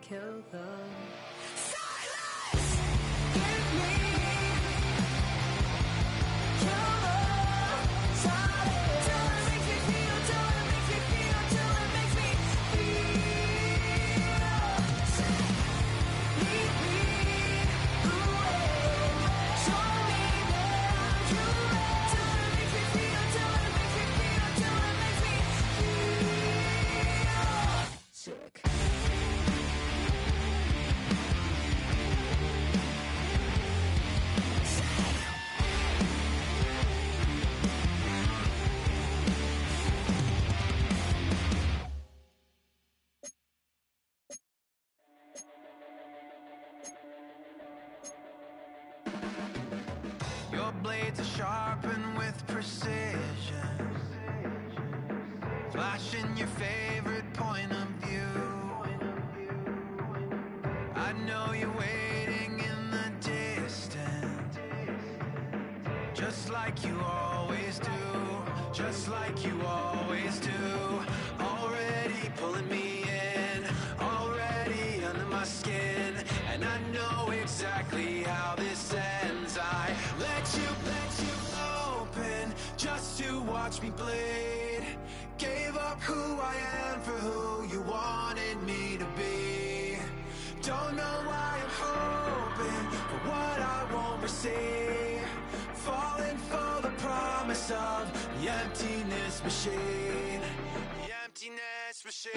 kill them. Silence! Give me your love. Silence. Till it makes me feel, till it makes me feel, till it makes me feel sick. Lead me away. Show me that you're real. Till it makes me feel, till it makes me feel, till it makes me feel sick. Your blades are sharpened with precision, flashing your favorite point of view. I know you're waiting in the distance, just like you always do, just like you always do. Already pulling me in, already under my skin, and I know exactly how this ends. I let you open just to watch me bleed. Gave up who I am for who you wanted me to be. Don't know why I'm hoping for what I won't receive. Falling for the promise of the emptiness machine. The emptiness machine.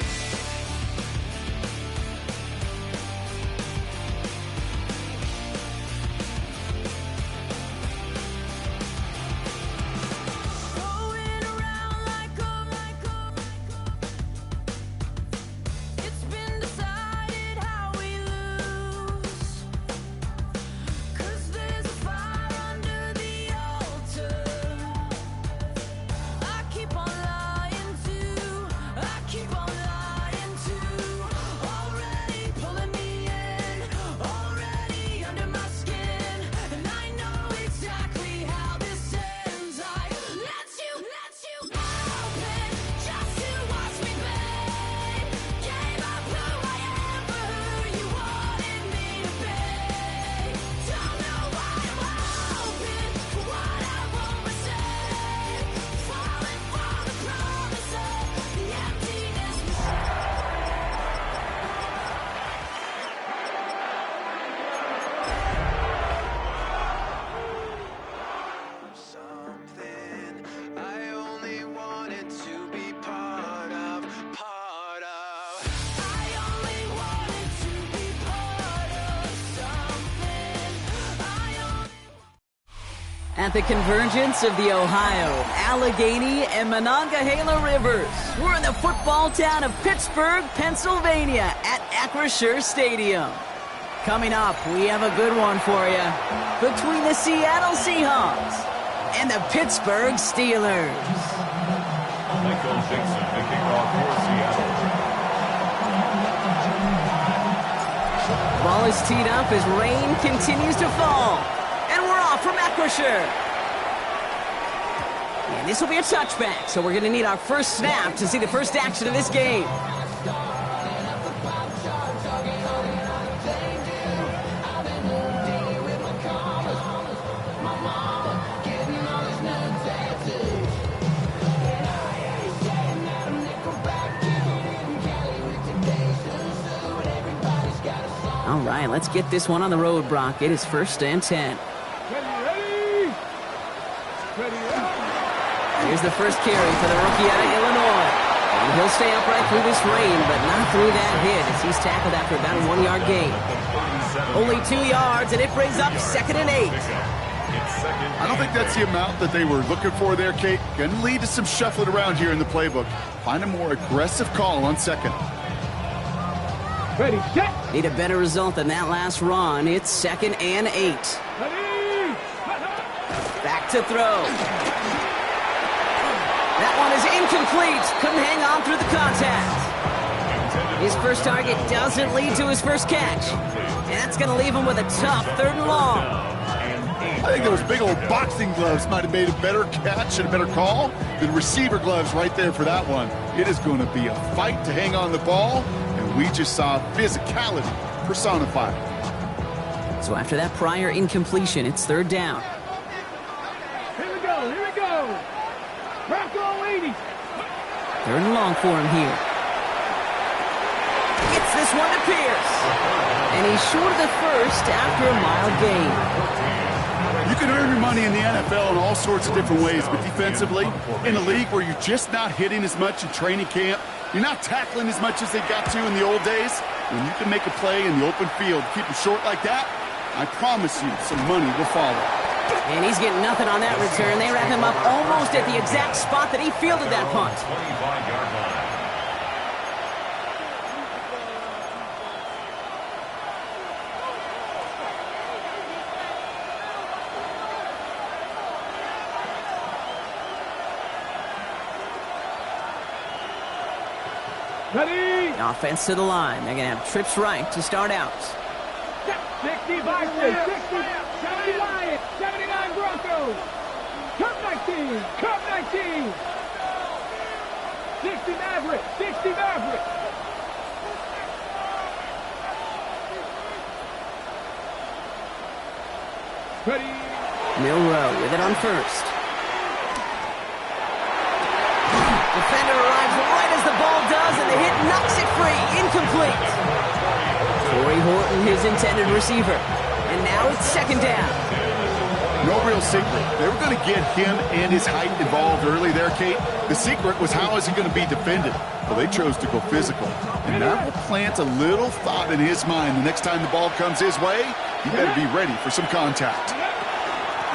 Going around like a it's been decided how we lose. 'Cause there's a fire under the altar. I keep on lying to, I keep on lying to. Already pulling me in, already under my skin, and I know exactly how this ends. I let you open just to watch me bleed. Gave up who I am for who you wanted me to be. Don't know why I'm hoping for what I won't receive. Falling for the promise of the emptiness Something I only wanted to be part of, part of. I only wanted to be part of something. At the convergence of the Ohio, Allegheny, and Monongahela rivers, we're in the football town of Pittsburgh, Pennsylvania at Acrisure Stadium. Coming up, we have a good one for you between the Seattle Seahawks and the Pittsburgh Steelers. Michael Dixon picking off for Seattle. Ball is teed up as rain continues to fall. And we're off from Acrisure. And this will be a touchback, so we're going to need our first snap to see the first action of this game. All right, let's get this one on the road, Brock. It is 1st and 10. Here's the first carry for the rookie out of Illinois. And he'll stay upright through this rain, but not through that hit as he's tackled after about a 1-yard gain. Only 2 yards, and it brings up 2nd and 8. I don't think that's the amount that they were looking for there, Kate. Going to lead to some shuffling around here in the playbook. Find a more aggressive call on 2nd. Ready, set. Need a better result than that last run. It's 2nd and 8. Ready. Back to throw. That one is incomplete. Couldn't hang on through the contact. His first target doesn't lead to his first catch. And that's going to leave him with a tough 3rd and long. I think those big old boxing gloves might have made a better catch and a better call than receiver gloves right there for that one. It is going to be a fight to hang on the ball, and we just saw physicality personified. So after that prior incompletion, it's third down. Here we go, here we go. Bronco 80. Third and long for him here. Gets this one to Pierce. And he's short of the first after a mild gain. You can earn your money in the NFL in all sorts of different ways, but defensively, in a league where you're just not hitting as much in training camp, you're not tackling as much as they got to in the old days, when you can make a play in the open field, keep it short like that, I promise you some money will follow. And he's getting nothing on that return. They wrap him up almost at the exact spot that he fielded that punt. 25-yard line. Ready. Offense to the line. They're going to have trips right to start out. 60 Vikings, 60, 70 Lions, 79 Broncos. Cup 19, Cup 19. 60 Maverick, 60 Maverick. Ready. Milrow with it on first. Defender arrives right as the ball does, and the hit knocks it free. Incomplete. Corey Horton, his intended receiver. And now it's second down. No real secret. They were going to get him and his height involved early there, Kate. The secret was how is he going to be defended? Well, they chose to go physical. And that will plant a little thought in his mind. The next time the ball comes his way, he better be ready for some contact.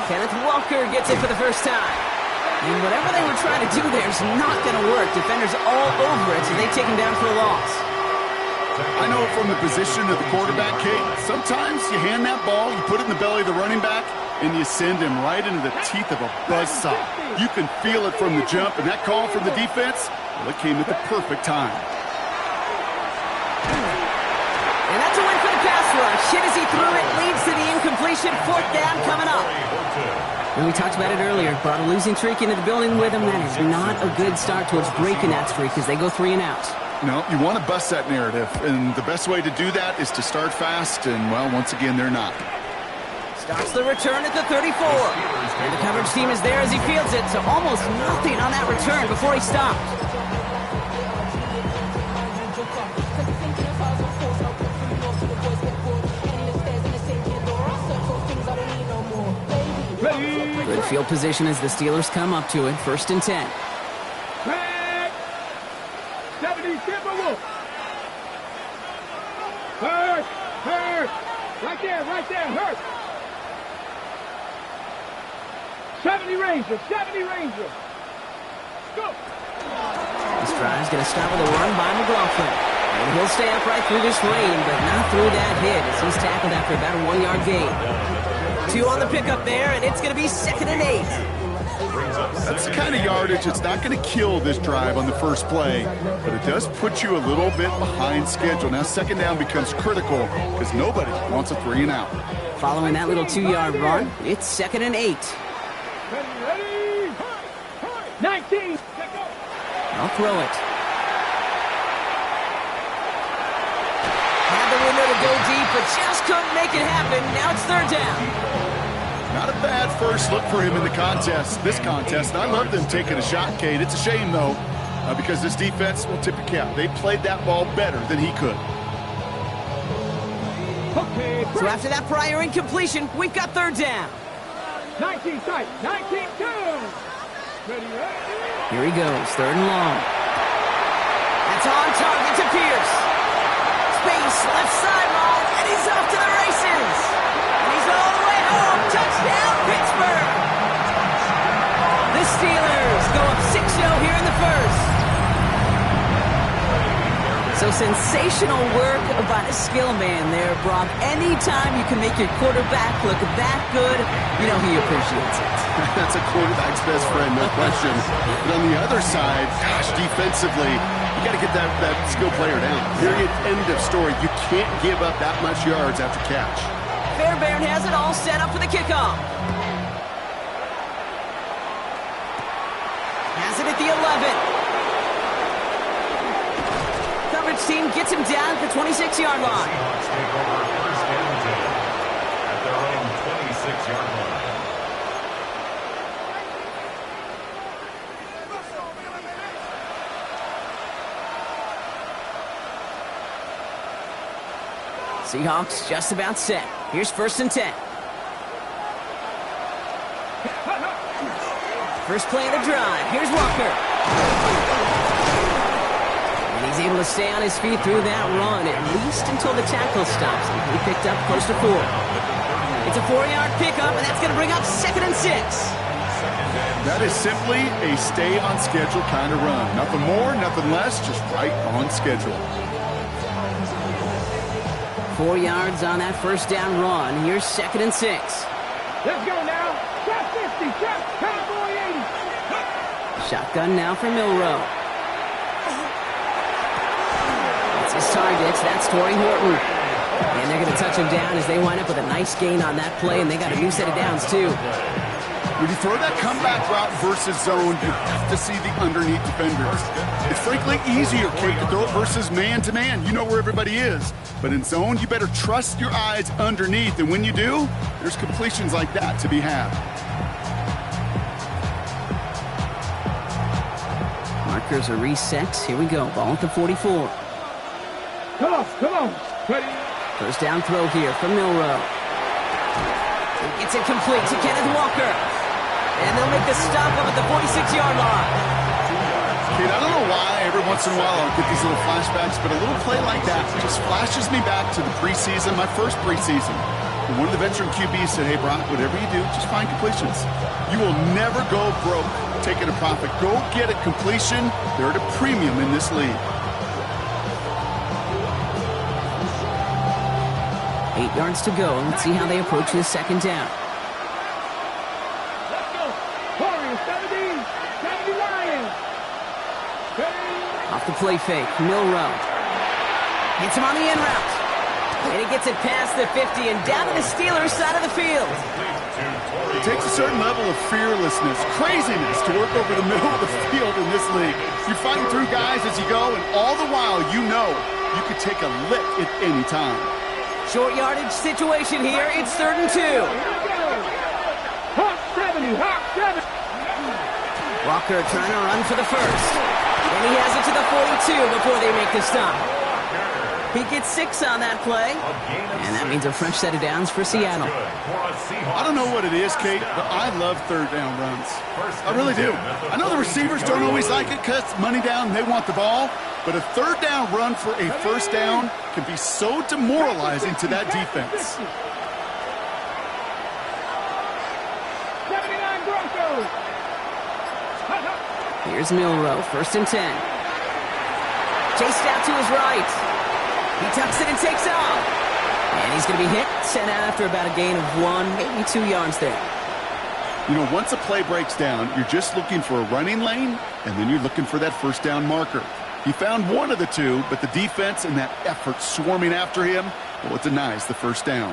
Kenneth Walker gets it for the first time. And whatever they were trying to do there is not going to work. Defenders all over it, so they take him down for a loss. I know from the position of the quarterback, Kate, sometimes you hand that ball, you put it in the belly of the running back, and you send him right into the teeth of a buzzsaw. You can feel it from the jump, and that call from the defense, well, it came at the perfect time. And that's a win for the pass rush. Hit as he threw it, leads to the incompletion. Fourth down coming up. And we talked about it earlier. Brought a losing streak into the building with him. That is not a good start towards breaking that streak as they go 3 and out. No, you want to bust that narrative, and the best way to do that is to start fast, and, well, once again, they're not. Starts the return at the 34. And the coverage team is there as he fields it, so almost nothing on that return before he stopped. Good field position as the Steelers come up to it. 1st and 10. Back. 70 Timberwolves. Hurt. Right there, hurt. 70 Rangers. Go. This drive's going to start with a run by McLaughlin. And he'll stay upright through this rain, but not through that hit as he's tackled after about a 1-yard gain. 2 on the pickup there, and it's going to be 2nd and 8. That's the kind of yardage that's not going to kill this drive on the first play, but it does put you a little bit behind schedule. Now 2nd down becomes critical because nobody wants a 3 and out. Following that little 2-yard run, it's 2nd and 8. Ready. 19. I'll throw it. Had the window to go deep, but just couldn't make it happen. Now it's 3rd down. Not a bad first look for him in the this contest. I love them taking a shot, Kate. It's a shame, though, because this defense will tip your cap. They played that ball better than he could. Okay. So after that prior incompletion, we've got 3rd down. 19 tight. 19-2. Ready. Here he goes, 3rd and long. That's on target to Pierce. Space, left sideline, and he's off to the races. And he's all the way home. Touchdown, Pittsburgh. The Steelers go up 6-0 here in the first. So sensational work by a skill man there, Brock. Anytime you can make your quarterback look that good, you know he appreciates it. That's a quarterback's best friend, no question. But on the other side, gosh, defensively, you got to get that skill player down. Period. End of story. You can't give up that much yards after catch. Fairbairn has it all set up for the kickoff. Has it at the 11. coverage team gets him down at the 26-yard line. Seahawks take over first and 10 at their own 26-yard line. Seahawks just about set. Here's first and 10. First play of the drive. Here's Walker. And he's able to stay on his feet through that run, at least until the tackle stops him. He picked up close to 4. It's a 4-yard pickup, and that's going to bring up 2nd and 6. That is simply a stay-on-schedule kind of run. Nothing more, nothing less, just right on schedule. 4 yards on that first down run. Here's 2nd and 6. Let's go now. Trap 50. Trap Cowboy 80. Shotgun now for Milrow. That's his target. That's Torrey Horton. And they're going to touch him down as they wind up with a nice gain on that play, and they got a new set of downs, too. When you throw that comeback route versus zone, you have to see the underneath defenders. It's frankly easier, Kate, to throw it versus man-to-man. You know where everybody is. But in zone, you better trust your eyes underneath. And when you do, there's completions like that to be had. Markers are reset. Here we go. Ball at the 44. Come on. Ready? First down throw here from Milrow. It's incomplete to Kenneth Walker. And they'll make the stop up at the 46-yard line. Kate, I don't know why every once in a while I'll get these little flashbacks, but a little play like that just flashes me back to the preseason, my first preseason. And one of the veteran QBs said, hey, Brock, whatever you do, just find completions. You will never go broke taking a profit. Go get a completion. They're at a premium in this league. 8 yards to go. Let's see how they approach this second down. Let's go. Warriors 70 Lions. Off the play fake, Milrow. Hits him on the in route. And he gets it past the 50 and down to the Steelers' side of the field. It takes a certain level of fearlessness, craziness to work over the middle of the field in this league. You're fighting through guys as you go, and all the while you know you could take a lick at any time. Short yardage situation here. It's 3rd and 2. Hawk 70. Walker trying to run for the first. And he has it to the 42 before they make the stop. He gets 6 on that play. And that means a fresh set of downs for Seattle. I don't know what it is, Kate, but I love third down runs. I really do. I know the receivers don't always like it because money down, they want the ball. But a third down run for a first down can be so demoralizing to that defense. 79 Broncos. Here's Milrow, 1st and 10. Chased out to his right. He tucks it and takes off. And he's going to be hit, sent out after about a gain of 1, maybe 2 yards there. You know, once a play breaks down, you're just looking for a running lane, and then you're looking for that first down marker. He found one of the two, but the defense and that effort swarming after him, well, it denies the first down.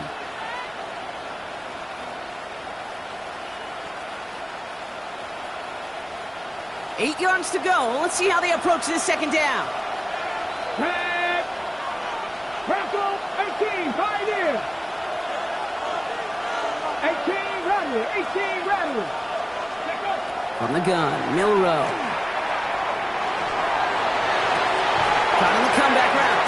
Eight yards to go. Let's see how they approach this second down. Red. Bronco 18. 5 years. 18 Rattler. 18 Rattler. From the gun, Milrow. Caught on the comeback route.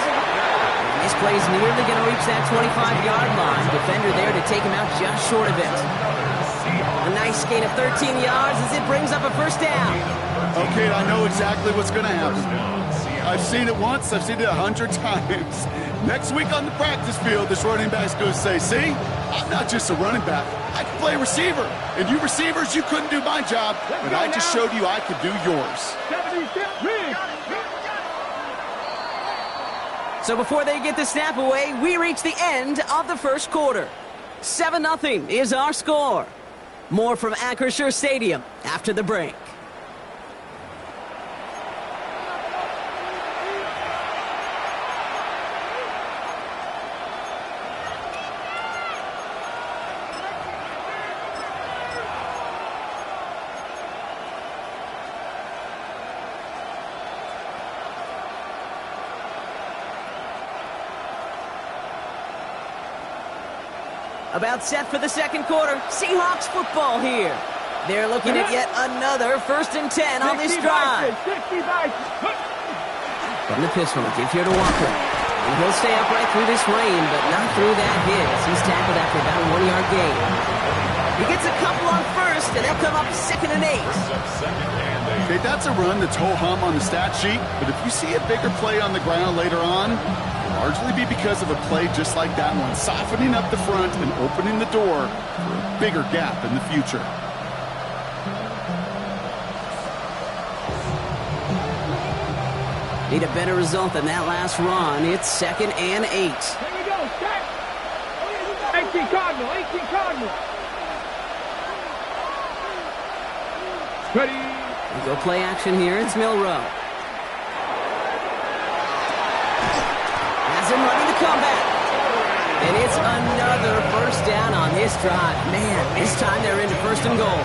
And this play is nearly going to reach that 25-yard line. Defender there to take him out just short of it. A nice gain of 13 yards as it brings up a first down. Okay, I know exactly what's going to happen. I've seen it once, I've seen it 100 times. Next week on the practice field, this running back's going to say, see, I'm not just a running back, I can play receiver. And you receivers, you couldn't do my job, but I just showed you I could do yours. 76 Riggs. So before they get the snap away, we reach the end of the first quarter. 7-0 is our score. More from Acrisure Stadium after the break. About set for the second quarter. Seahawks football here. They're looking at yet another 1st and 10 on this drive. 60 From the pistol, give here to Walker. And he'll stay upright through this rain, but not through that hit. He's tackled after about a 1-yard gain. He gets a couple on first, and they'll come up 2nd and 8. Okay, that's a run that's ho-hum on the stat sheet, but if you see a bigger play on the ground later on, it'll largely be because of a play just like that one, softening up the front and opening the door for a bigger gap in the future. Need a better result than that last run. It's 2nd and 8. Here we go, set. 18 Cardinal, 18 Cardinal. Ready. We go play action here. It's Milrow. Has him running the comeback. And it's another 1st down on this drive. Man, this time they're into 1st and goal.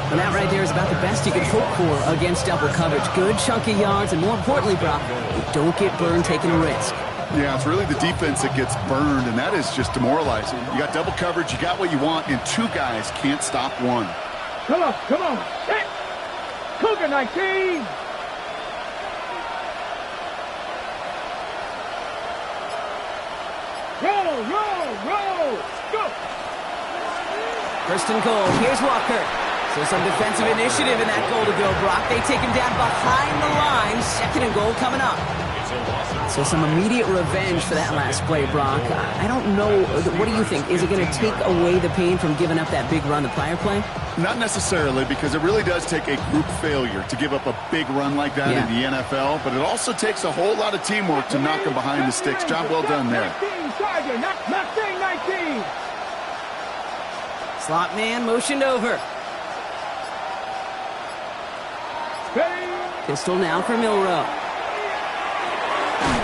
And that right there is about the best you can hope for against double coverage. Good chunky yards, and more importantly, Brock, you don't get burned taking a risk. Yeah, it's really the defense that gets burned, and that is just demoralizing. You got double coverage, you got what you want, and 2 guys can't stop one. Come on, come on. Set. Cougar 19. Roll, roll, roll. Go. 1st and goal. Here's Walker. So some defensive initiative in that goal to go, Brock. They take him down behind the line. 2nd and goal coming up. So some immediate revenge for that last play, Brock. I don't know. What do you think? Is it going to take away the pain from giving up that big run the prior play? Not necessarily, because it really does take a group failure to give up a big run like that in the NFL, but it also takes a whole lot of teamwork to knock them behind the sticks. Job well done there. 19, Sergeant. Mustang 19. Slot man motioned over. Ready. Pistol now for Milrow.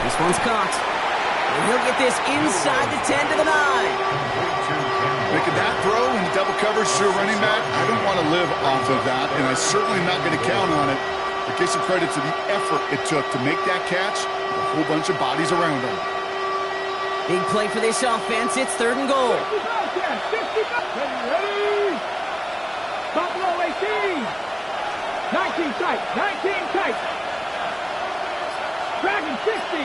This one's caught. And he'll get this inside the 10 to the 9. Making that throw in double coverage to a running back, I don't want to live off of that, and I'm certainly not going to count on it. But give some credit to the effort it took to make that catch with a whole bunch of bodies around him. Big play for this offense. It's 3rd and goal. 55. Ready. Buffalo 18. 19 tight, 19 tight. Dragon 60.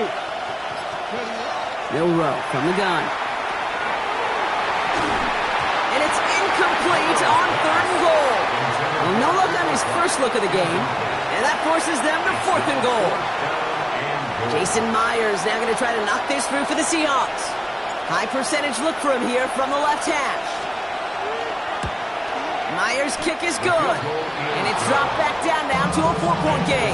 Milrow from the gun. And it's incomplete on 3rd and goal. Well, no luck on his first look of the game. And that forces them to 4th and goal. Jason Myers now going to try to knock this through for the Seahawks. High percentage look for him here from the left hash. Myers' kick is good. And it's dropped back down now to a 4-point game.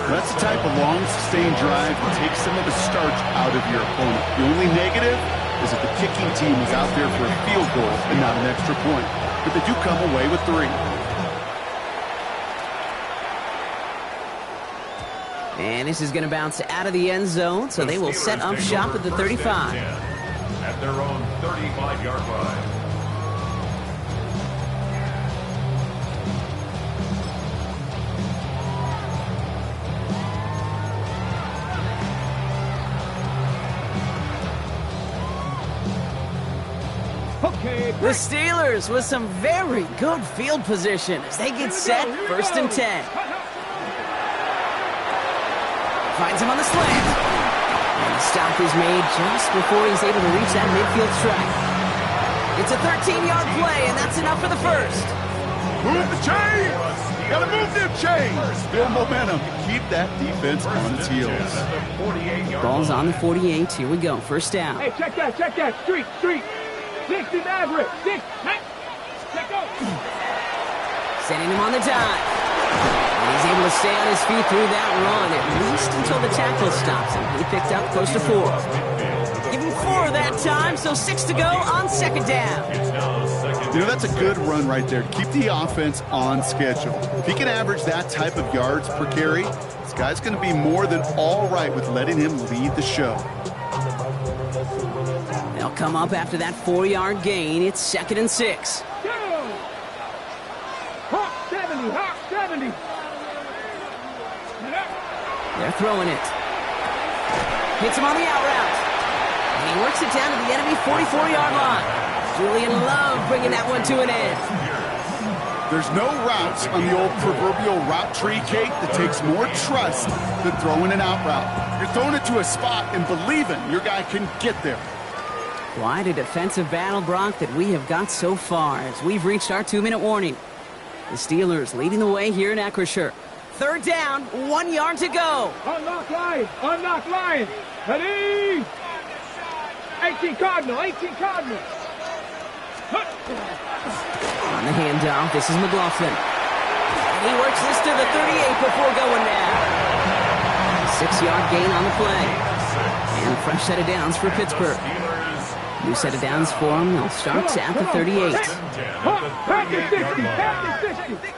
That's the type of long, sustained drive that takes some of the starch out of your opponent. The only negative is that the kicking team is out there for a field goal and not an extra point. But they do come away with 3. And this is going to bounce out of the end zone, so they will set up shop at the 35. At their own 35-yard line. The Steelers with some very good field position as they get set, 1st and 10. Finds him on the slant. And the stop is made just before he's able to reach that midfield strike. It's a 13-yard play, and that's enough for the 1st. Move the chains! Gotta move them chains! Build momentum. Keep that defense on its heels. Ball's on the 48. Here we go. 1st down. Hey, check that, check that. Street, street. 60 Maverick. 6. Check out. Sending him on the dive. And he's able to stay on his feet through that run, at least until the tackle stops him. He picked up close to 4. Give him 4 that time, so 6 to go on 2nd down. You know, that's a good run right there. Keep the offense on schedule. If he can average that type of yards per carry, this guy's going to be more than all right with letting him lead the show. They'll come up after that 4-yard gain. It's 2nd and 6. Go. Hawk 70, Hawk 70. They're throwing it. Hits him on the out route. And he works it down to the enemy 44-yard line. Julian Love bringing that one to an end. There's no routes on the old proverbial route tree, Kate, that takes more trust than throwing an out route. You're throwing it to a spot and believing your guy can get there. Quite a defensive battle, Brock, that we have got so far as we've reached our 2-minute warning. The Steelers leading the way here in Acrisure. Third down, 1 yard to go. Unlock line. Unlock line. Ready? 18 Cardinal. 18 Cardinal. On the handoff, this is McLaughlin. And he works this to the 38 before going down. 6-yard gain on the play. And a fresh set of downs for Pittsburgh. New set of downs for them. They'll start at the 38. Pack it 60. Pack it 60.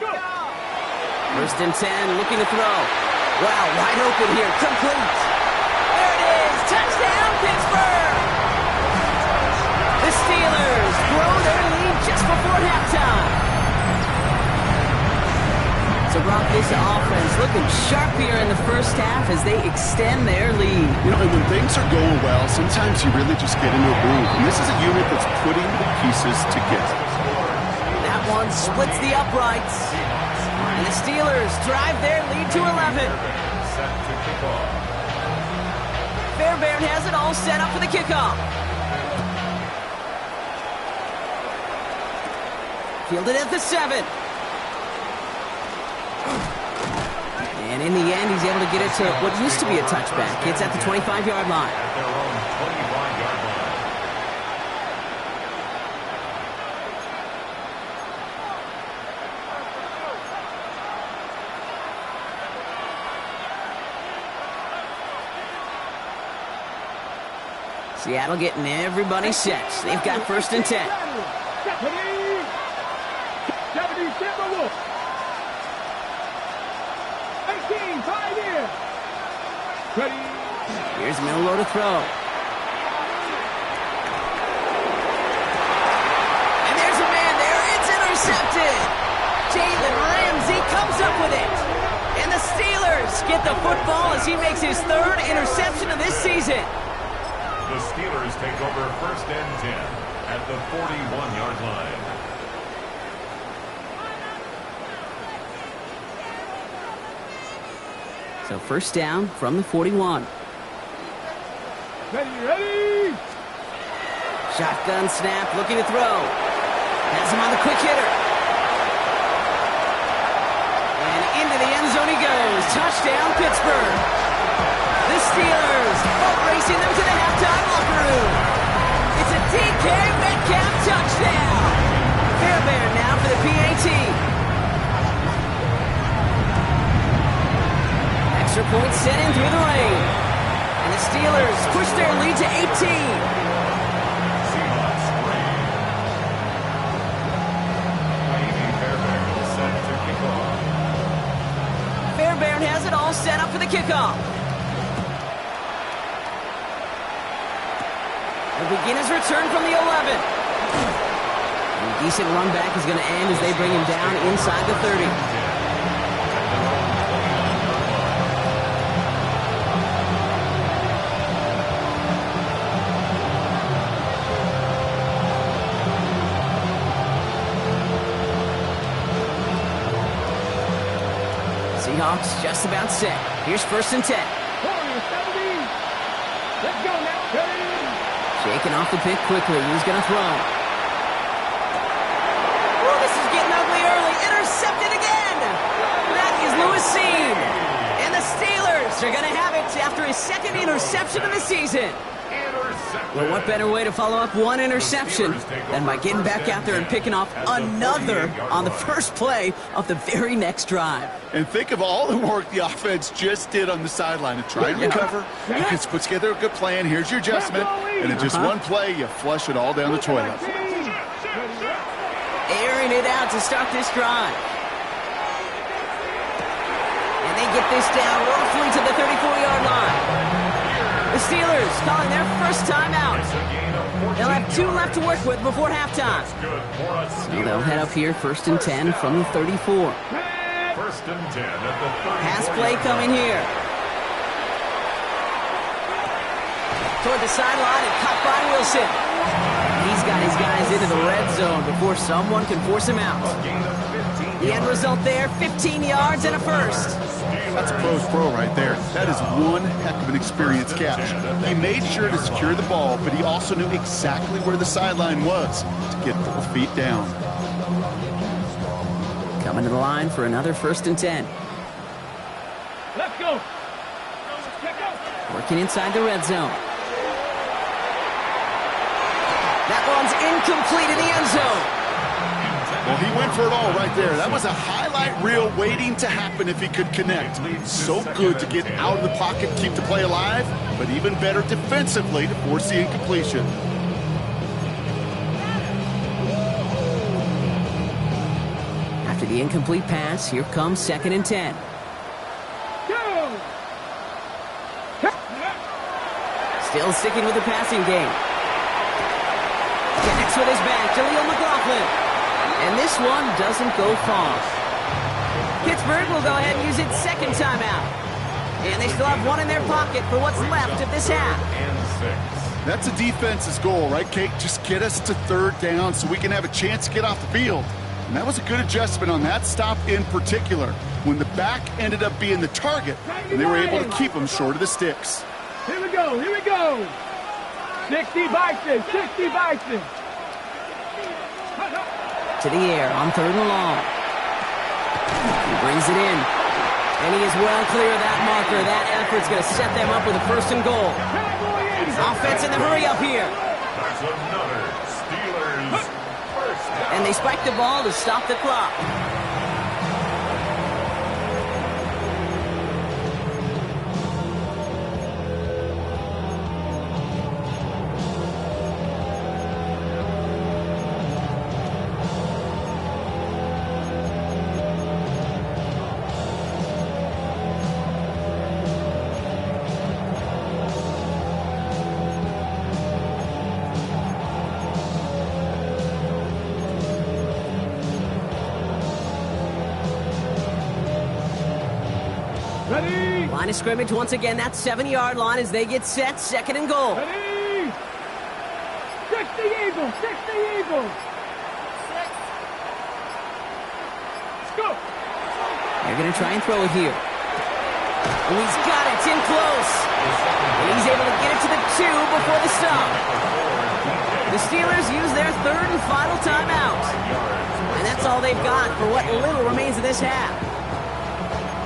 First and 10, looking to throw. Wow, wide open here. Complete. There it is. Touchdown, Pittsburgh. The Steelers grow their lead just before halftime. So, Brock, this offense looking sharp here in the first half as they extend their lead. You know, and when things are going well, sometimes you really just get into a groove. And this is a unit that's putting the pieces together. That one splits the uprights. And the Steelers drive their lead to 11. Set to kick off. Fairbairn has it all set up for the kickoff. Fielded at the 7. And in the end, he's able to get it to what used to be a touchback. It's at the 25-yard line. At their own 25-yard line. Seattle getting everybody set. They've got first and 10. 70 Timberwolves. 18, 5 in. Ready. Here's Milroe to throw. And there's a man there. It's intercepted. Jalen Ramsey comes up with it. And the Steelers get the football as he makes his third interception of this season. The Steelers take over first and 10 at the 41-yard line. So first down from the 41. Ready, ready. Shotgun snap, looking to throw. Has him on the quick hitter. And into the end zone he goes. Touchdown, Pittsburgh. The Steelers boat racing them to the halftime locker room. It's a DK Metcalf touchdown. Fairbairn now for the PAT. Extra point set in through the rain. And the Steelers push their lead to 18. Seahawks three. Fairbairn set to kick off. Fairbairn has it all set up for the kickoff. Will begin his return from the 11. And a decent run back is going to end as they bring him down inside the 30. Seahawks just about set. Here's first and 10. 40, 70. Let's go now. Ready. Shaking off the pick quickly. He's going to throw. Oh, this is getting ugly early. Intercepted again. That is Lewis Seed. And the Steelers are going to have it after his second interception of the season. Well, what better way to follow up one interception than by getting back out there and picking off another on the first play of the very next drive. And think of all the work the offense just did on the sideline to try and recover. You can put together a good plan. Here's your adjustment. And in just one play, you flush it all down the toilet. Airing it out to start this drive. And they get this down roughly to the 34-yard line. The Steelers calling their first timeout. They'll have 2 left to work with before halftime. So they'll head up here first and 10 from the 34. First and 10 at the 34. Pass play coming here. Toward the sideline and caught by Wilson. He's got his guys into the red zone before someone can force him out. The end result there, 15 yards and a first. That's a pro's pro right there. That is one heck of an experienced catch. He made sure to secure the ball, but he also knew exactly where the sideline was to get 4 feet down. Coming to the line for another 1st and 10. Let's go. Working inside the red zone. That one's incomplete in the end zone. Well, he went for it all right there. That was a highlight reel waiting to happen if he could connect. So good to get out of the pocket, keep the play alive, but even better defensively to force the incompletion. After the incomplete pass, here comes 2nd and 10. Go. Still sticking with the passing game. Connects with his back, Jaleel McLaughlin. And this one doesn't go far. Pittsburgh will go ahead and use its 2nd timeout. And they still have one in their pocket for what's left of this half. That's a defense's goal, right, Kate? Just get us to 3rd down so we can have a chance to get off the field. And that was a good adjustment on that stop in particular, when the back ended up being the target, and they were able to keep him short of the sticks. Here we go. Here we go. 60 Bison. 60 Bison. To the air on 3rd and long. He brings it in. And he is well clear of that marker. That effort's going to set them up with a 1st and goal. Offense in the hurry up here. That's another Steelers first down. And they spike the ball to stop the clock. Ready. Line of scrimmage once again, that 7-yard line as they get set, 2nd and goal. Ready. 60 Eagles. 60 Eagles. Let's go. They're going to try and throw it here. Oh, he's got it. It's in close. And he's able to get it to the 2 before the stop. The Steelers use their 3rd and final timeout. And that's all they've got for what little remains of this half.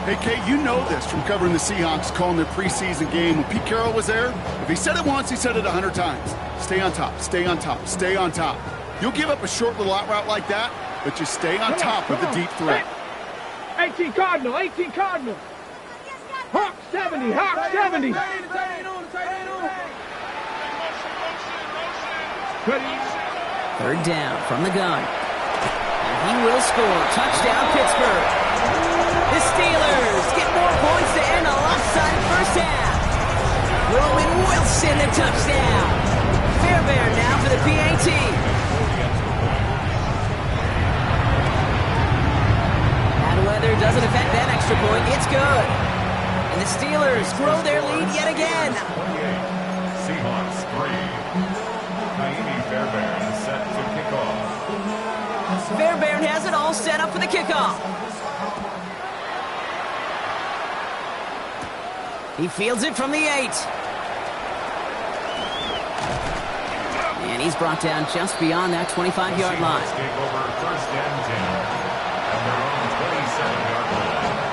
Hey, Kate, you know this from covering the Seahawks, calling their preseason game. When Pete Carroll was there, if he said it once, he said it 100 times. Stay on top, stay on top, stay on top. You'll give up a short little out route like that, but you stay on top of the deep threat. 18 Cardinal. 18 Cardinal. Hawk 70. Hawk 70. Ready. 3rd down from the gun. And he will score. Touchdown, Pittsburgh. The Steelers get more points to end a lopsided first half. Roman Wilson, the touchdown. Fairbairn now for the PAT. Bad weather doesn't affect that extra point. It's good. And the Steelers grow their lead yet again. 28, Seahawks 3. Naimi Fairbairn set to kick off. Fairbairn has it all set up for the kickoff. He fields it from the 8. And he's brought down just beyond that 25-yard line. Take over 1st and 10 at their own 27-yard line.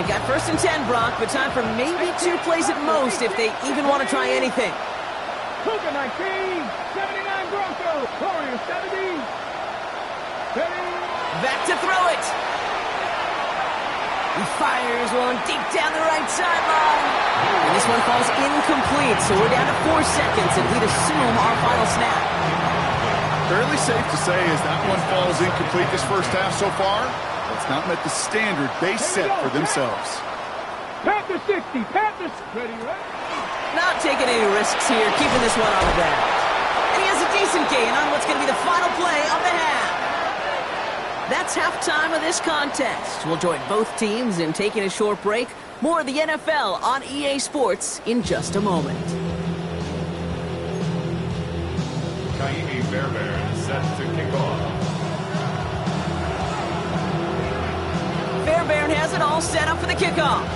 They've got 1st and 10, Brock, but time for maybe 2 plays at most if they even want to try anything. Cougar 19. 79 Broncos. Warriors 70. Ready. Back to throw it. He fires one deep down the right sideline. And this one falls incomplete, so we're down to 4 seconds, and we'd assume our final snap. Fairly safe to say as that one falls incomplete this first half so far, it's not met the standard they set for themselves. Panthers 60. Panthers. Ready. Not taking any risks here, keeping this one on the ground. And he has a decent gain on what's going to be the final play of the half. That's halftime of this contest. We'll join both teams in taking a short break. More of the NFL on EA Sports in just a moment. Kaimi Fairbairn set to kick off. Fairbairn has it all set up for the kickoff.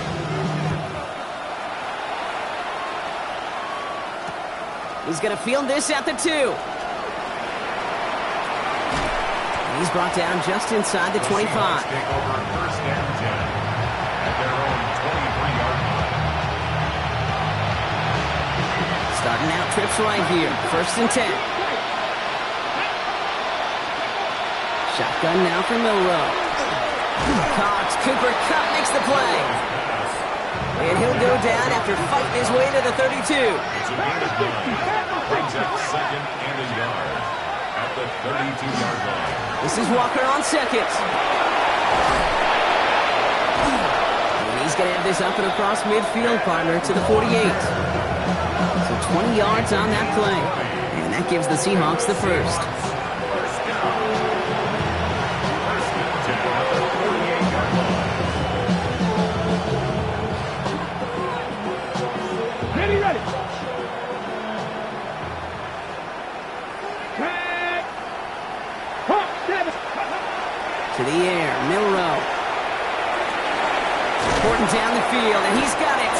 He's going to field this at the 2. He's brought down just inside the 25. Seahawks take over first and 10 at their own 23-yard line. Starting out trips right here. First and 10. Shotgun now for Milrow. Caught. Cooper Kupp makes the play. And he'll go down after fighting his way to the 32. It's a gain of 9. Brings up second and a yard at the 32-yard line. This is Walker on second. And he's going to have this up and across midfield, partner, to the 48. So 20 yards on that play. And that gives the Seahawks the first. First down. First and 10 at the 48-yard line. Ready, ready. Tag. Hawk 7. To the air, Milrow. Porting down the field, and he's got it.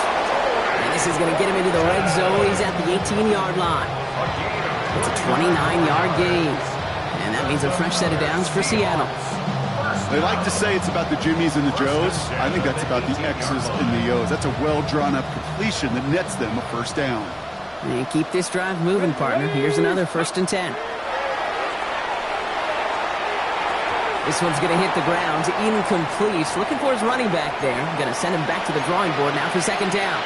And this is going to get him into the red zone. He's at the 18-yard line. It's a 29-yard gain. And that means a fresh set of downs for Seattle. They like to say it's about the Jimmies and the Joes. I think that's about the X's and the O's. That's a well-drawn-up completion that nets them a first down. And keep this drive moving, partner. Here's another first and 10. This one's going to hit the ground. Incomplete. Looking for his running back there. Going to send him back to the drawing board now for second down.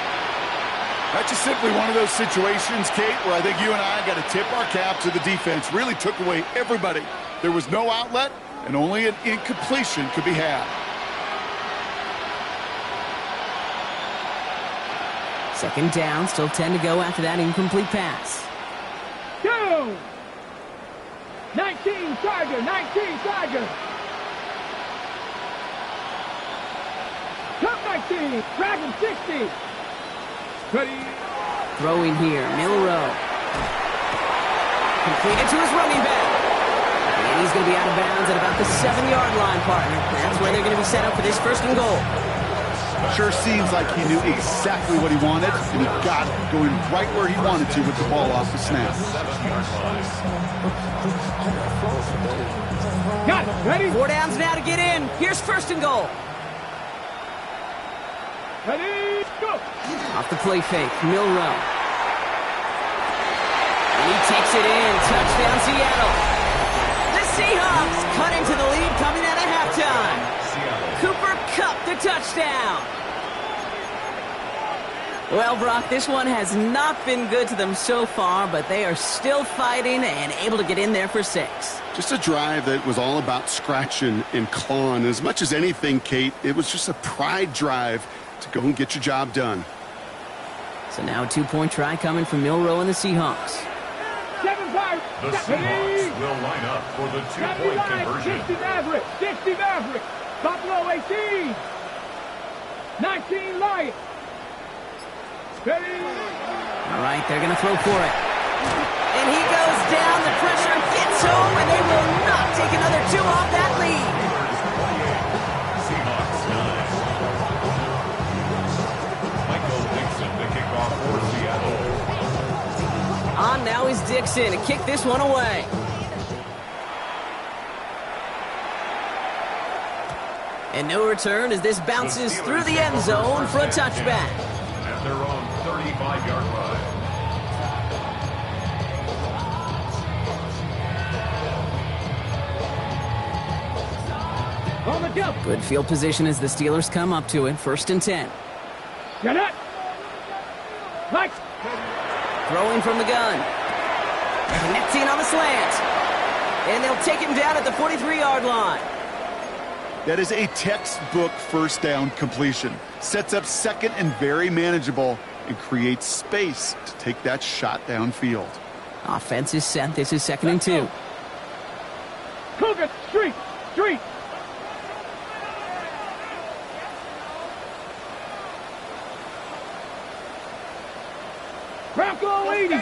That's just simply one of those situations, Kate, where I think you and I got to tip our cap to the defense. Really took away everybody. There was no outlet, and only an incompletion could be had. Second down. Still 10 to go after that incomplete pass. Go. 19 Tiger, 19 Tiger. Top 19, Dragon 60. Ready. Throwing here. Milrow. Completed to his running back. And he's going to be out of bounds at about the 7-yard line, partner. That's where they're going to be set up for this first and goal. Sure seems like he knew exactly what he wanted, and he got it going right where he wanted to with the ball off the snap. 7-yard line. Got it. Ready. 4 downs now to get in. Here's first and goal. Ready. Go. Off the play fake. Milrow. And he takes it in. Touchdown, Seattle. The Seahawks cut into the lead coming out of halftime. Cooper Kupp the touchdown. Well, Brock, this one has not been good to them so far, but they are still fighting and able to get in there for 6. Just a drive that was all about scratching and clawing. As much as anything, Kate, it was just a pride drive to go and get your job done. So now a 2-point try coming from Milrow and the Seahawks. 7-5. The Seahawks will line up for the 2-point conversion. 60 Maverick. 60 Maverick. Buffalo 18. 19 Lions. Ready. All right, they're going to throw for it. And he goes down. The pressure gets home, and they will not take another 2 off that lead. Seahawks 9. Michael Dixon to kick off for Seattle. On now is Dixon to kick this one away. And no return as this bounces through the end zone for a touchback. At their own 35-yard line. On the jump. Good field position as the Steelers come up to it. First and 10. Get it. Mike. Throwing from the gun. Connecting on the slant. And they'll take him down at the 43-yard line. That is a textbook first down completion. Sets up second and very manageable and creates space to take that shot downfield. Offense is set. This is second and 2. Cougar. Street. Street. Bronco 80.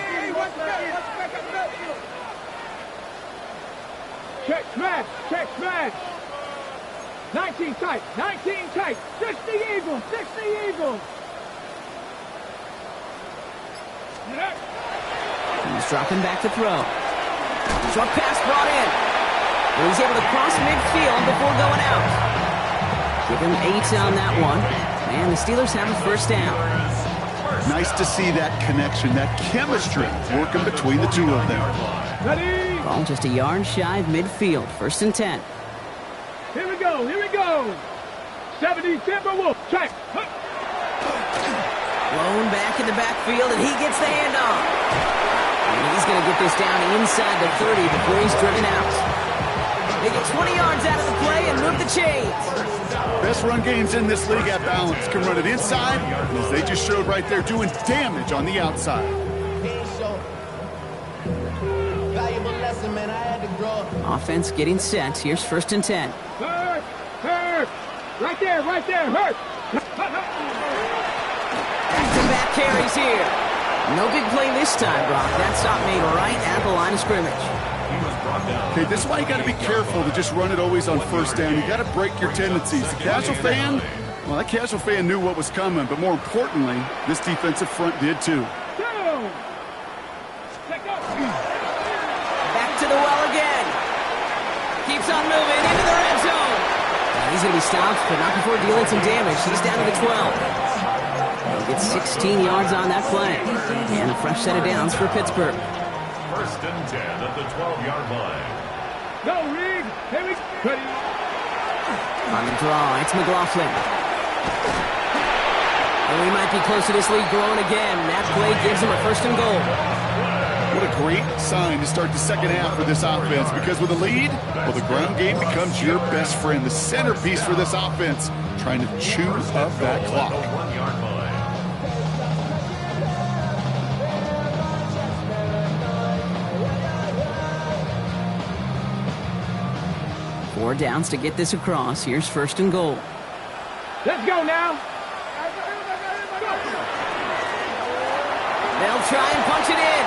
Check smash. Check smash. 19 tight. 19 tight. 60 Eagles. 60 Eagles. He's dropping back to throw. Short pass brought in. And he's able to cross midfield before going out. Give him 8 on that one. And the Steelers have a first down. Nice to see that connection, that chemistry working between the two of them. Ready? Ball just a yard shy of midfield. First and 10. Here we go. Here we go. 70 Timberwolves. Check. Blown back in the backfield, and he gets the handoff. And he's going to get this down inside the 30 before he's driven out. They get 20 yards out of the play and move the chains. Best run games in this league at balance. Can run it inside, as they just showed right there, doing damage on the outside. Offense getting set. Here's first and 10. Hurt. Hurt. Right there. Right there. Hurt. Back-to-back carries here. No big play this time, Brock. That stop made right at the line of scrimmage. Okay, this is why you got to be careful to just run it always on first down. You got to break your tendencies. The casual fan, well, that casual fan knew what was coming, but more importantly, this defensive front did too. Back to the well again. Keeps on moving into the red zone. He's going to be stopped, but not before dealing some damage. He's down to the 12. He'll get 16 yards on that play. And a fresh set of downs for Pittsburgh. First and 10 at the 12-yard line. Go, Reed. Here we go. On the draw, it's McLaughlin. And we might be close to this lead growing again. That play gives him a first and goal. What a great sign to start the second half for this offense, because with a lead, well, the ground game becomes your best friend, the centerpiece for this offense, trying to chew up that clock. 1-yard line. 4 downs to get this across. Here's first and goal. Let's go now. They'll try and punch it in.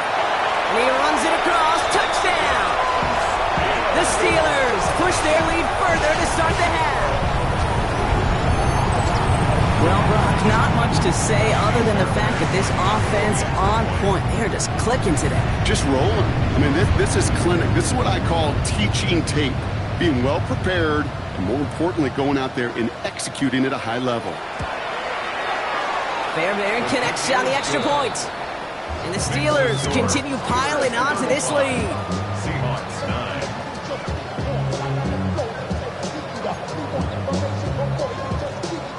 And he runs it across. Touchdown! The Steelers push their lead further to start the half. Well, Brock, not much to say other than the fact that this offense on point. They're just clicking today. Just rolling. I mean, this is clinic. This is what I call teaching tape. Being well prepared, and more importantly, going out there and executing at a high level. Fairbairn connects on the extra point. And the Steelers continue piling onto this lead. Seahawks 9.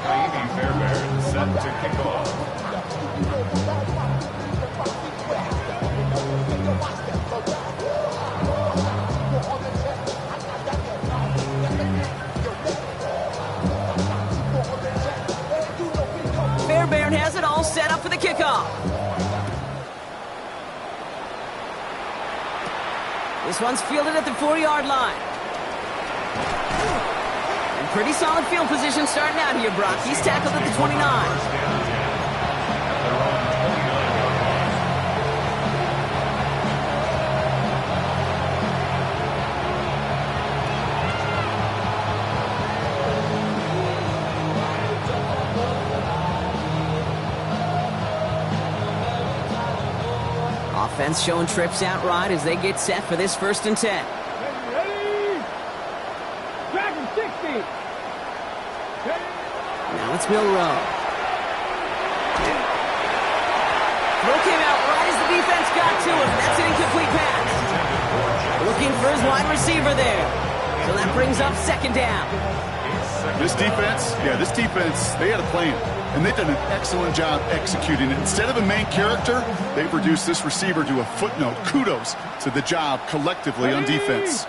Kaimi Fairbairn set to kick off. Fairbairn has it all set up for the kickoff. This one's fielded at the 4-yard line. And pretty solid field position starting out here, Brock. He's tackled at the 29. Offense showing trips out right as they get set for this first and 10. Ready? Dragon 60. Now it's Milrow. Throw came out right as the defense got to him. That's an incomplete pass. Looking for his wide receiver there. So that brings up second down. This defense, they had a plan. And they've done an excellent job executing it. Instead of a main character, they've reduced this receiver to a footnote. Kudos to the job collectively on defense.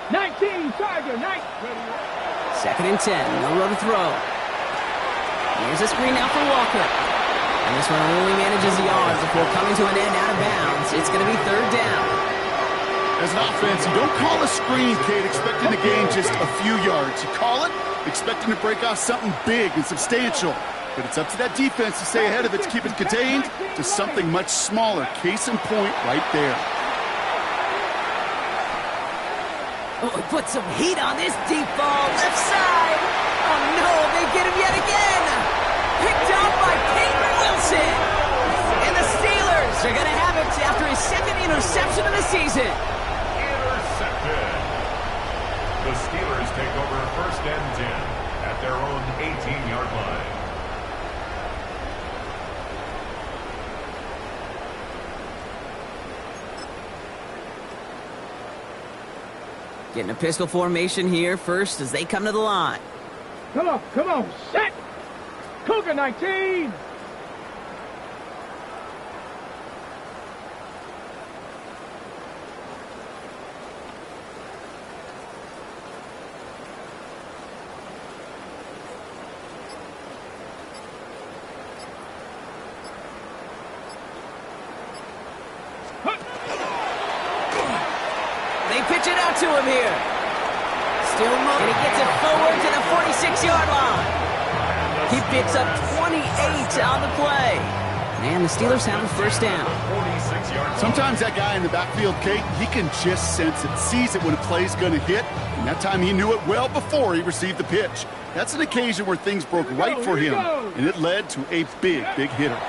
19, Tiger, 9. Second and 10, Milrow to throw. Here's a screen now for Walker. And this one only manages the yards before coming to an end out of bounds. It's going to be third down. As an offense, you don't call a screen, Kate, expecting to gain just a few yards. You call it expecting to break off something big and substantial. but it's up to that defense to stay ahead of it, to keep it contained to something much smaller. Case in point right there. Oh, he put some heat on this deep ball. Left side. Oh, no, they get him yet again. Picked off by Peyton Wilson. And the Steelers are going to have it after his second interception of the season. Intercepted. The Steelers take over first and 10 at their own 18-yard line. Getting a pistol formation here first as they come to the line. Come on, set! Cougar 19! They pitch it out to him here. Still moving. And he gets it forward to the 46-yard line. He picks up 28 on the play. And the Steelers have a first down. Sometimes that guy in the backfield, Kate, he can just sense it, sees it when a play's going to hit. And that time he knew it well before he received the pitch. That's an occasion where things broke right for him. And it led to a big hitter.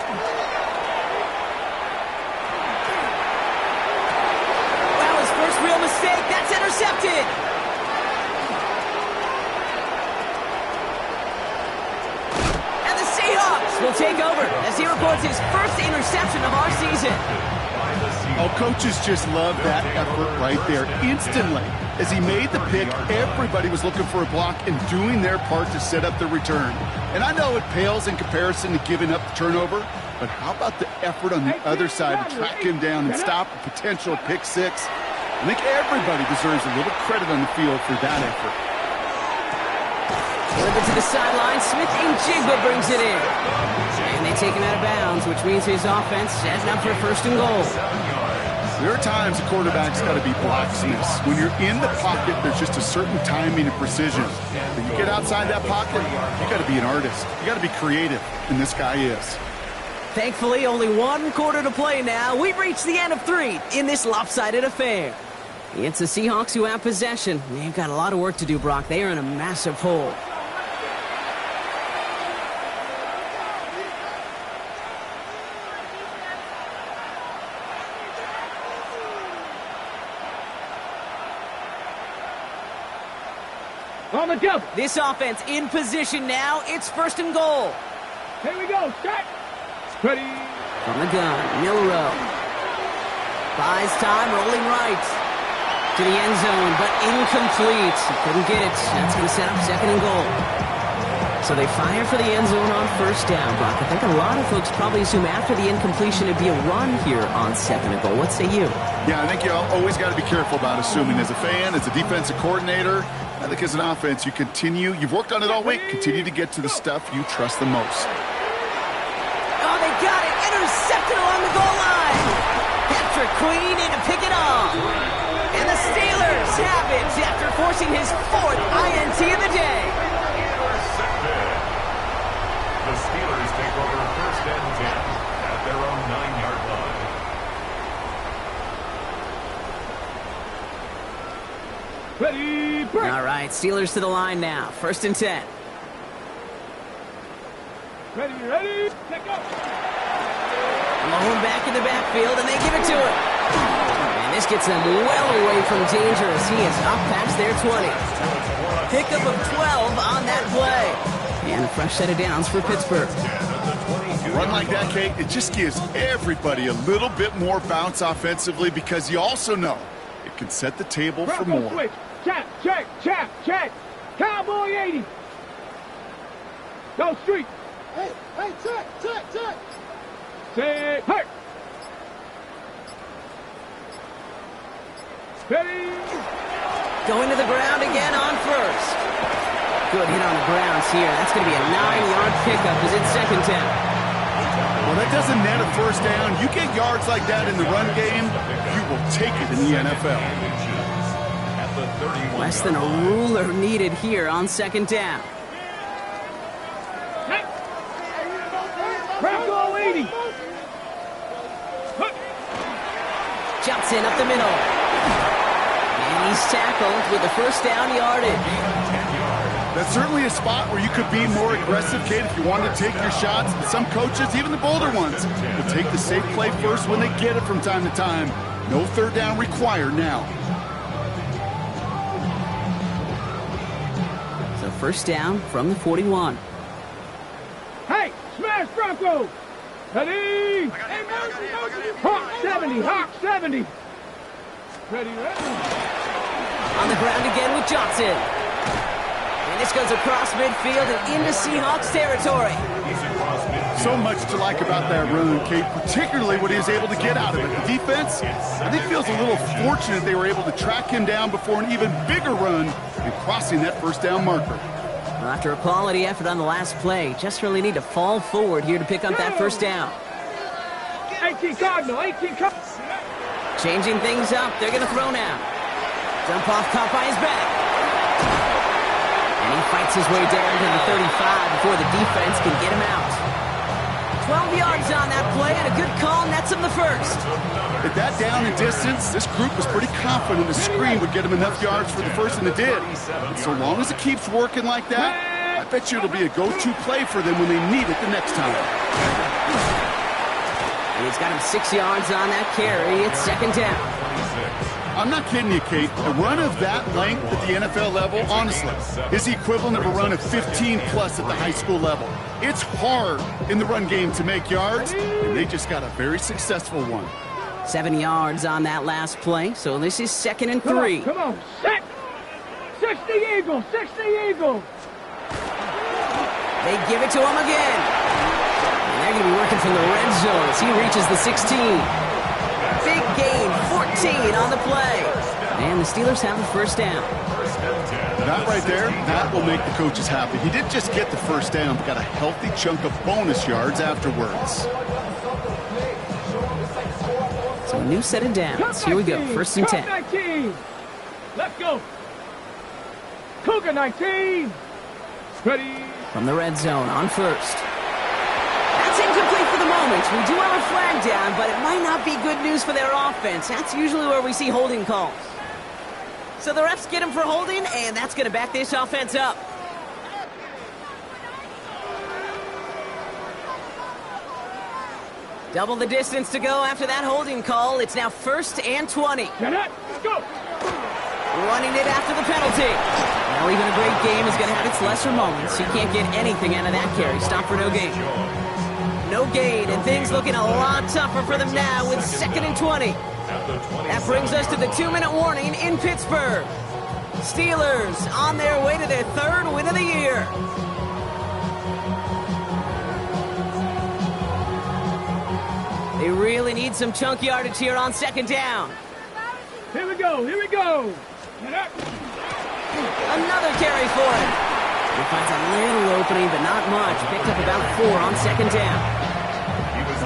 Real mistake. That's intercepted. And the Seahawks will take over as he records his first interception of our season. Oh, coaches just love that effort right there. Instantly, as he made the pick, everybody was looking for a block and doing their part to set up the return. And I know it pales in comparison to giving up the turnover, but how about the effort on the other side to track him down and stop a potential pick six? I think everybody deserves a little credit on the field for that effort. Delivered to the sideline. Smith Njigba brings it in. And they take him out of bounds, which means his offense setting up for first and goal. There are times a quarterback's got to be blacksmiths. When you're in the pocket, there's just a certain timing and precision. When you get outside that pocket, you got to be an artist. You got to be creative, and this guy is. Thankfully, only one quarter to play now. We've reached the end of 3 in this lopsided affair. It's the Seahawks who have possession. They've got a lot of work to do, Brock. They are in a massive hole. On the jump! This offense in position now. It's first and goal. Here we go, set! Ready! From the gun, Milrow. Buys time, rolling right to the end zone, but incomplete. Couldn't get it. That's going to set up second and goal. So they fire for the end zone on first down, Brock. I think a lot of folks probably assume after the incompletion it'd be a run here on second and goal. What say you? Yeah, I think you always got to be careful about assuming. As a fan, as a defensive coordinator, I think as an offense, you've worked on it all week, continue to get to the stuff you trust the most. Oh, they got it. Intercepted along the goal line. Patrick Queen in to pick it off. And the Steelers have it after forcing his 4th INT of the day. Intercepted. The Steelers take over first and 10 at their own 9-yard line. Ready, break! All right, Steelers to the line now. First and 10. Ready, take go! Malone back in the backfield, and they give it to him. And this gets them well away from danger as he is up past their 20. Pickup of 12 on that play. And a fresh set of downs for Pittsburgh. A run like that, Kate, it just gives everybody a little bit more bounce offensively because you also know it can set the table for Bronco more. switch! Check! Cowboy 80! Go street! Hey, check! Say, hurt! Ready! Going to the ground again on first. Good hit on the grounds here. That's going to be a 9-yard pickup as it's second down. Well, that doesn't net a first down. You get yards like that in the run game, you will take it in the NFL. Less than a ruler needed here on second down. Bronco 80. Jumps in up the middle. And he's tackled with the first down yardage. That's certainly a spot where you could be more aggressive, Kate, if you wanted to take your shots. But some coaches, even the bolder ones, will take the safe play first when they get it from time to time. No third down required now. So first down from the 41. Hey, smash Bronco. Ready. Hawk 70, Hawk 70. Ready. On the ground again with Johnson. And this goes across midfield and into Seahawks territory. So much to like about that run, Kate, particularly what he was able to get out of it. The defense, I think, feels a little fortunate they were able to track him down before an even bigger run and crossing that first down marker. Well, after a quality effort on the last play, just really need to fall forward here to pick up that first down. 18 Cardinal, 18 Cardinal. Changing things up, they're going to throw now. Jump off, caught by his back. And he fights his way down to the 35 before the defense can get him out. 12 yards on that play, and a good call nets him the first. At that down and distance, this group was pretty confident the screen would get him enough yards for the first, and it did. And so long as it keeps working like that, I bet you it'll be a go-to play for them when they need it the next time. And he's got him 6 yards on that carry. It's second down. I'm not kidding you, Kate. A run of that length at the NFL level, honestly, is the equivalent of a run of 15-plus at the high school level. It's hard in the run game to make yards, and they just got a very successful one. 7 yards on that last play, so this is second and 3. Come on, set. 60 Eagle, 60 Eagle. They give it to him again. And they're going to be working from the red zone as he reaches the 16. Big gain, 14 on the play. And the Steelers have the first down. That right there, that will make the coaches happy. He didn't just get the first down, but got a healthy chunk of bonus yards afterwards. So a new set of downs. Here we go, first and 10. 19. Let's go. Cougar 19. Ready. From the red zone on first. That's incomplete for the moment. We do have a flag down, but it might not be good news for their offense. That's usually where we see holding calls. So the refs get him for holding, and that's going to back this offense up. Double the distance to go after that holding call. It's now first and 20. Get it. Let's go. Running it after the penalty. Well, even a great game is going to have its lesser moments. You can't get anything out of that carry. Stop for no gain. No gain, and things looking a lot tougher for them now with second and 20. That brings us to the 2-minute warning in Pittsburgh. Steelers on their way to their third win of the year. They really need some chunk yardage here on second down. Here we go. Here we go. Get up. Another carry for him. He finds a little opening, but not much. Picked up about 4 on second down.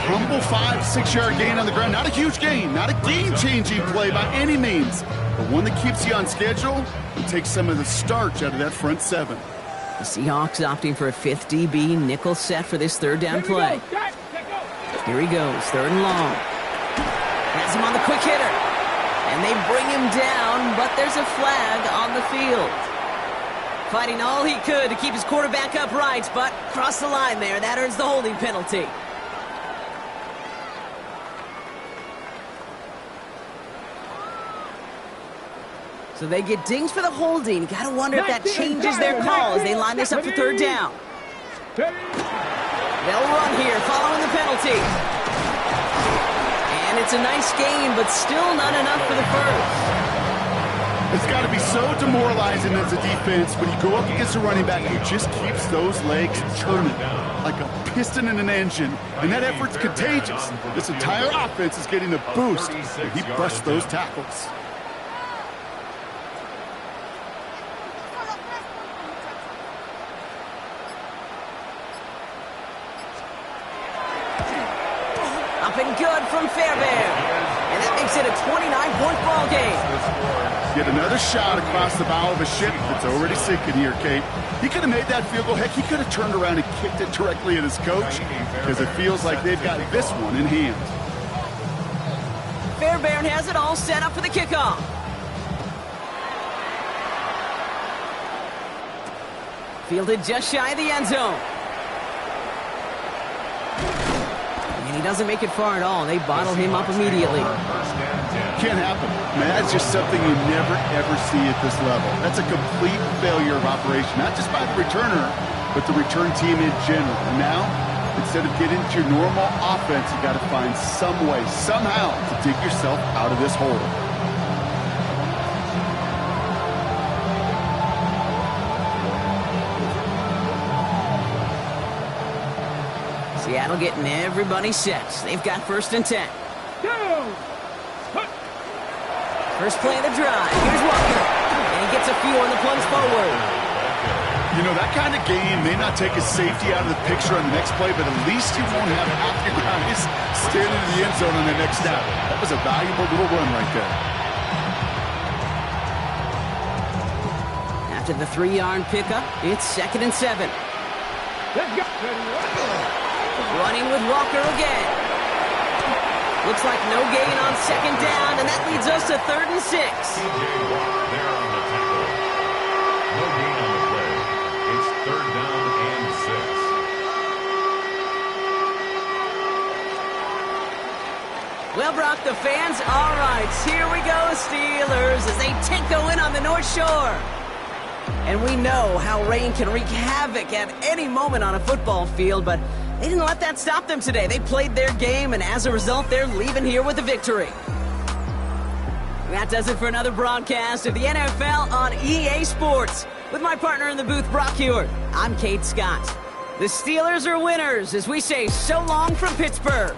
Humble 5-6 yard gain on the ground. Not a huge gain, not a game-changing play by any means, but one that keeps you on schedule and takes some of the starch out of that front seven. The Seahawks opting for a 5th DB nickel set for this third down play. Here he goes, third and long. Has him on the quick hitter. And they bring him down, but there's a flag on the field. Fighting all he could to keep his quarterback upright, but crossed the line there. That earns the holding penalty. So they get dinged for the holding. Got to wonder if that changes their call as they line this up for third down. They'll run here following the penalty. And it's a nice gain, but still not enough for the first. It's got to be so demoralizing as a defense when you go up against a running back who just keeps those legs turning like a piston in an engine. And that effort's contagious. This entire offense is getting a boost when he busts those tackles. Up and good from Fairbairn. And that makes it a 29-point ball game. Get another shot across the bow of a ship that's already sinking here, Kate. He could have made that field goal. Heck, he could have turned around and kicked it directly at his coach because it feels like they've got this one in hand. Fairbairn has it all set up for the kickoff. Fielded just shy of the end zone. And he doesn't make it far at all. They bottle him up immediately. Can't happen. Man, that's just something you never, ever see at this level. That's a complete failure of operation, not just by the returner, but the return team in general. And now, instead of getting to your normal offense, you got to find some way, somehow, to dig yourself out of this hole. Seattle getting everybody set. They've got 1st and 10. First play of the drive. Here's Walker. And he gets a few on the plunge forward. You know, that kind of game may not take a safety out of the picture on the next play, but at least you won't have half your guys standing in the end zone on the next snap. That was a valuable little run right there. After the 3-yard pickup, it's 2nd and 7. Let's go. Running with Walker again. Looks like no gain on 2nd down, and that leads us to 3rd and 6. T.J. Watt there on the tackle. No gain on the play. It's 3rd down and 6. Well, Brock, the fans, all right, here we go, Steelers, as they take the win on the North Shore. And we know how rain can wreak havoc at any moment on a football field, but they didn't let that stop them today. They played their game, and as a result, they're leaving here with a victory. That does it for another broadcast of the NFL on EA Sports. With my partner in the booth, Brock Hewitt, I'm Kate Scott. The Steelers are winners as we say so long from Pittsburgh.